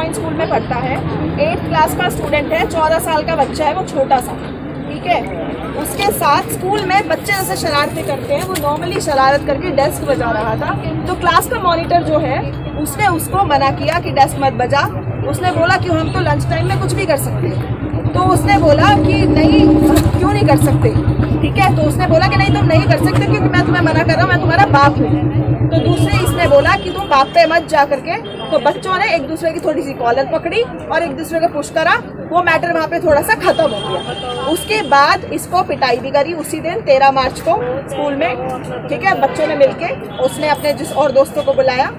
Point school में पढ़ता है, 8th क्लास का स्टूडेंट है, 14 साल का बच्चा है, वो छोटा सा, ठीक है। उसके साथ स्कूल में बच्चे जैसे शरारतें करते हैं, वो नॉर्मली शरारत करके डेस्क बजा रहा था। तो क्लास का मॉनिटर जो है उसने उसको मना किया कि डेस्क मत बजा। उसने बोला कि हम तो लंच टाइम में कुछ भी कर सकते हैं। तो उसने बोला कि नहीं, क्यों नहीं कर सकते, ठीक है। तो उसने बोला कि नहीं तुम नहीं कर सकते क्योंकि मैं तुम्हें मना कर रहा हूँ, मैं तुम्हारा बाप हूँ। तो दूसरे इसने बोला कि तुम बाप पे मत जा करके। तो बच्चों ने एक दूसरे की थोड़ी सी कॉलर पकड़ी और एक दूसरे को पुश करा। वो मैटर वहाँ पे थोड़ा सा खत्म हो गया। उसके बाद इसको पिटाई भी करी उसी दिन 13 मार्च को स्कूल में, ठीक है। बच्चों ने मिलके, उसने अपने जिस और दोस्तों को बुलाया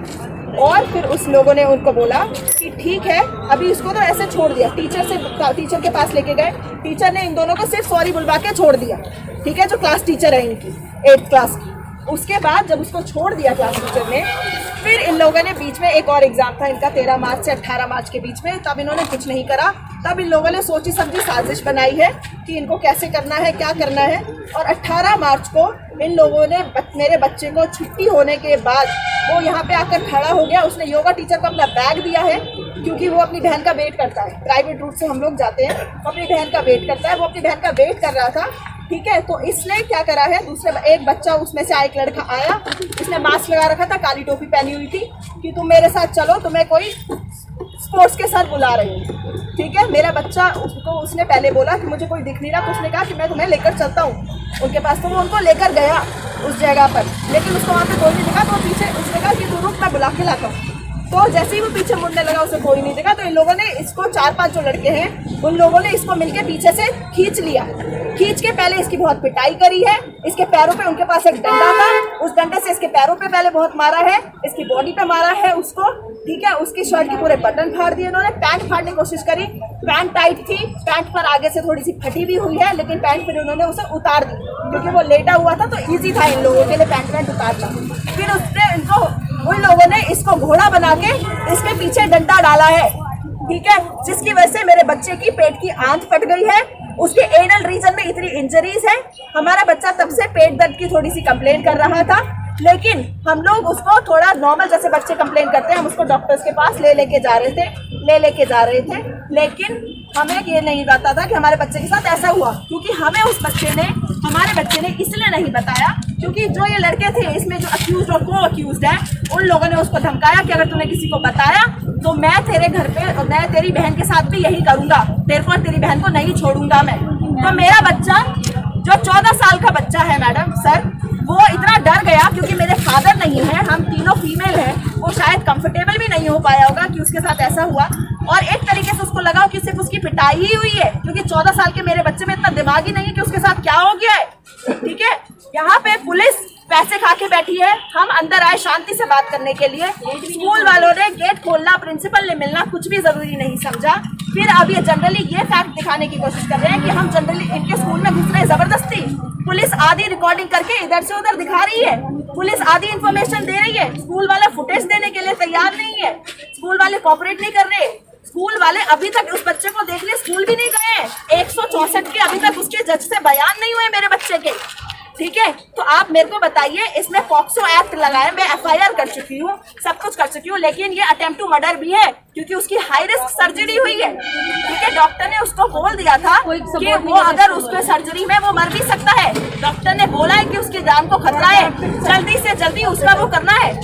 और फिर उस लोगों ने उनको बोला कि ठीक है, अभी इसको तो ऐसे छोड़ दिया। टीचर के पास लेके गए। टीचर ने इन दोनों को सिर्फ सॉरी बुलवा के छोड़ दिया, ठीक है, जो क्लास टीचर है इनकी 8th क्लास की। उसके बाद जब उसको छोड़ दिया क्लास टीचर ने, फिर इन लोगों ने बीच में एक और एग्जाम था इनका 13 मार्च से 18 मार्च के बीच में, तब इन्होंने कुछ नहीं करा। तब इन लोगों ने सोची समझी साजिश बनाई है कि इनको कैसे करना है, क्या करना है। और 18 मार्च को इन लोगों ने मेरे बच्चे को छुट्टी होने के बाद वो यहाँ पे आकर खड़ा हो गया। उसने योगा टीचर को अपना बैग दिया है क्योंकि वो अपनी बहन का वेट करता है। प्राइवेट रूट से हम लोग जाते हैं, वो अपनी बहन का वेट करता है। वो अपनी बहन का वेट कर रहा था, ठीक है। तो इसने क्या करा है, एक बच्चा उसमें से एक लड़का आया, इसने मास्क लगा रखा था, काली टोपी पहनी हुई थी कि तुम मेरे साथ चलो, तुम्हें कोई स्पोर्ट्स के सर बुला रहे हैं, ठीक है। मेरा बच्चा उसने पहले बोला कि मुझे कोई दिख नहीं रहा, तो उसने कहा कि मैं तुम्हें लेकर चलता हूँ उनके पास। तो वो उनको लेकर गया उस जगह पर, लेकिन उसको वहाँ पे कोई नहीं दिखा। तो पीछे उसने कहा कि तू रुक, मैं बुला के लाता हूँ। तो जैसे ही वो पीछे मुड़ने लगा, उसे कोई नहीं दिखा। तो इन लोगों ने इसको 4-5 जो लड़के हैं उन लोगों ने इसको मिलके पीछे से खींच लिया। खींच के पहले इसकी बहुत पिटाई करी है। इसके पैरों पे, उनके पास एक डंडा था, उस डंडे से इसके पैरों पे पहले बहुत मारा है, इसकी बॉडी पे मारा है उसको, ठीक है। उसकी शर्ट के पूरे बटन फाड़ दिए इन्होंने। पैंट फाड़ने की कोशिश करी, पैंट टाइट थी, पैंट पर आगे से थोड़ी सी फटी भी हुई है, लेकिन पैंट फिर उन्होंने उसे उतार दी क्योंकि वो लेटा हुआ था, तो ईजी था इन लोगों के लिए पैंट उतारना। फिर उसने इनको, उन लोगों ने इसको घोड़ा बना के इसके पीछे डंडा डाला है, ठीक है, जिसकी वजह से मेरे बच्चे की पेट की आंत फट गई है। उसके एनल रीजन में इतनी इंजरीज है। हमारा बच्चा तब से पेट दर्द की थोड़ी सी कंप्लेन कर रहा था, लेकिन हम लोग उसको थोड़ा नॉर्मल जैसे बच्चे कंप्लेन करते हैं, हम उसको डॉक्टर्स के पास लेके जा रहे थे, लेकिन हमें ये नहीं पता था कि हमारे बच्चे के साथ ऐसा हुआ। क्योंकि हमें हमारे बच्चे ने इसलिए नहीं बताया क्योंकि जो ये लड़के थे इसमें जो अक्यूज और को अक्यूज है, उन लोगों ने उसको धमकाया कि अगर तूने किसी को बताया तो मैं तेरे घर पे और मैं तेरी बहन के साथ भी यही करूंगा, तेरे को और तेरी बहन को नहीं छोड़ूंगा मैं। तो मेरा बच्चा जो 14 साल का बच्चा है मैडम सर, वो इतना डर गया क्योंकि मेरे फादर नहीं है, हम तीनों फीमेल हैं, वो शायद कंफर्टेबल भी नहीं हो पाया होगा कि उसके साथ ऐसा हुआ। और एक तरीके से उसको लगा कि सिर्फ उसकी पिटाई ही हुई है क्योंकि 14 साल के मेरे बच्चे में इतना दिमाग ही नहीं है कि उसके साथ क्या हो गया है, ठीक है। यहाँ पे पुलिस पैसे खा के बैठी है, हम अंदर आए शांति से बात करने के लिए। स्कूल वालों ने गेट खोलना, प्रिंसिपल ने मिलना कुछ भी जरूरी नहीं समझा। फिर अब ये जनरली ये फैक्ट दिखाने की कोशिश कर रहे हैं कि हम जनरली इनके स्कूल में घुस रहे हैं जबरदस्ती। पुलिस आधी रिकॉर्डिंग करके इधर से उधर दिखा रही है, पुलिस आधी इंफॉर्मेशन दे रही है, स्कूल वाले फुटेज देने के लिए तैयार नहीं है, स्कूल वाले कोऑपरेट नहीं कर रहे। स्कूल वाले अभी तक उस बच्चे को देखने स्कूल भी नहीं गए। 164 के अभी तक उसके जज से बयान नहीं हुए मेरे बच्चे के, ठीक है। तो आप मेरे को बताइए, इसमें पॉक्सो एक्ट लगाए, मैं FIR कर चुकी हूँ, सब कुछ कर चुकी हूँ, लेकिन ये अटेम्प्ट टू मर्डर भी है क्योंकि उसकी हाई रिस्क सर्जरी हुई है, ठीक है। डॉक्टर ने उसको बोल दिया था कि वो अगर उसके सर्जरी में वो मर भी सकता है। डॉक्टर ने बोला है कि उसकी जान को खतरा है, जल्दी से जल्दी उसका वो करना है,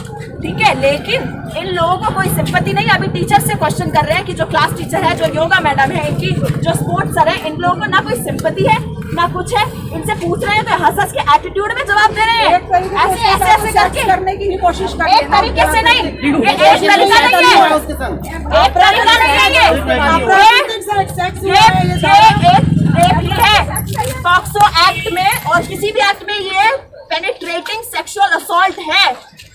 ठीक है। लेकिन इन लोगों को कोई सिंपैथी नहीं। अभी टीचर से क्वेश्चन कर रहे हैं कि जो क्लास टीचर है, जो योगा मैडम है, इनकी जो स्पोर्ट्स सर है, इन लोगों को ना कोई सिंपैथी है ना कुछ है। इनसे पूछ रहे हैं तो हंस हंस के एटीट्यूड में जवाब दे रहे हैं, ऐसे करके करने की कोशिश कर रहे हैं। एक तरीके से नहीं, ये एक तरीका नहीं है, एक तरीका नहीं है, ये है पॉक्सो एक्ट में और किसी भी एक्ट में ये पेनिट्रेटिंग सेक्सुअल असॉल्ट है।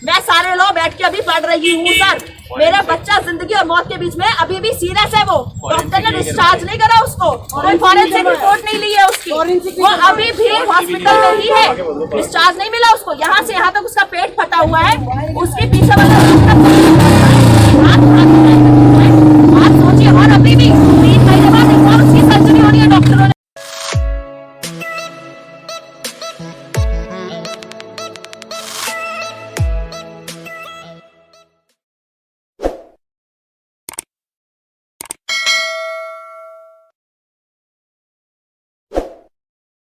मैं सारे लॉ बैठ के अभी पढ़ रही हूँ सर। मेरा बच्चा जिंदगी और मौत के बीच में अभी भी सीरियस है। वो डॉक्टर ने डिस्चार्ज नहीं करा उसको, कोई फॉरेंसिक रिपोर्ट नहीं ली है उसकी, वो अभी भी हॉस्पिटल में ही है, डिस्चार्ज नहीं मिला उसको। यहाँ से यहाँ तक उसका पेट फटा हुआ है, उसके पीछे वाला